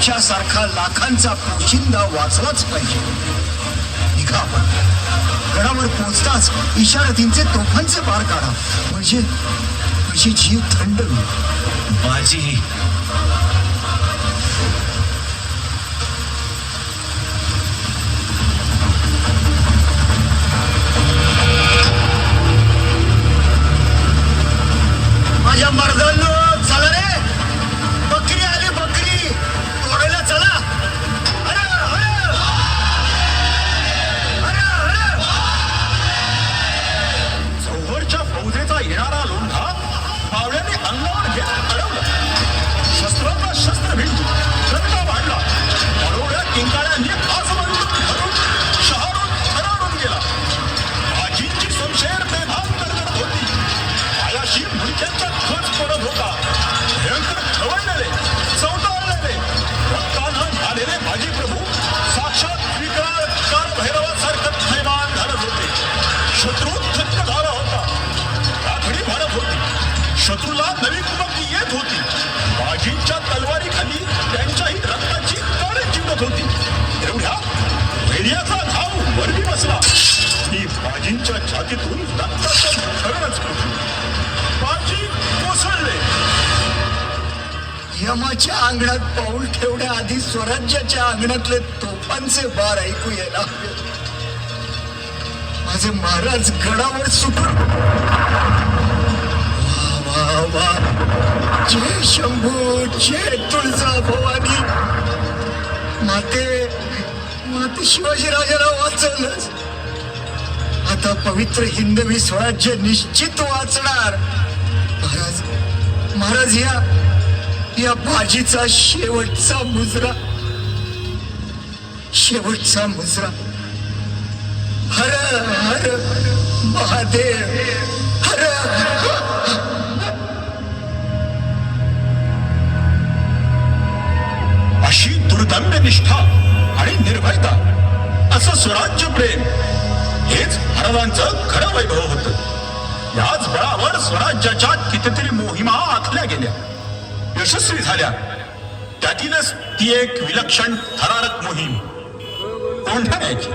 तुमच्यासारखा लाखांचा पोशिंदा वाचलाच पाहिजे. निघा आपण. गडावर पोहोचताच इशारतींचे तोफांचे बार काढा, म्हणजे जीव थंड होईल. बाजी, माझ्या मर्दांनो, चला रे, बकरी आली, बकरी तोडायला चला. अरे अरे अरे अरे. चौहरच्या फौजेचा येणारा लोंढा पावड्याने अंगावर घेत अडवला. शस्त्रांना शस्त्र भिंडली, रंगा वाढला. बरोड्या किंकाळ्यांनी आजवरून धरून शहरून थरारून गेला. बाजींची संशयर बेभान करत होती. पायाशी मुलक्यांचा खच पडत होता. भयंकर खवळलेले, चवताळलेले, रक्तानं झालेले बाजी प्रभू साक्षात विकराळ भैरवासारखं थैमान घालत होते. शत्रू थक्क झाला होता. राखडी भरत होती. शत्रूला नवी कुमकी येत होती. बाजींच्या तलवारीखाली त्यांच्याही रक्ताची कण चिमत होती. एवढ्या वैर्याचा घाव वरवी बसला. मी बाजींच्या छातीतून रक्ताचं झरणच करतो. बाजी कोसळले. यमाच्या अंगणात पाऊल ठेवण्याआधी स्वराज्याच्या अंगणातले तोफांचे बार ऐकू यायला. माझे महाराज गडावर सुटून. वा वा वा. जय शंभू, जय तुळजा भवानी. माते शिवाजीराजाला वाचवलंच. आता पवित्र हिंदवी स्वराज्य निश्चित वाचणार. महाराज या बाजीचा शेवटचा मुजरा. हर हर महादेव, हर. अशी दुर्दम्य निष्ठा आणि निर्भयता, असं स्वराज्य प्रेम, हेच महाराजांचं खरं वैभव होतं. याच बळावर स्वराज्याच्या कितीतरी मोहिमा आखल्या गेल्या, यशस्वी झाल्या. त्यातीलच ती एक विलक्षण थरारक मोहीम कोंढाण्याची.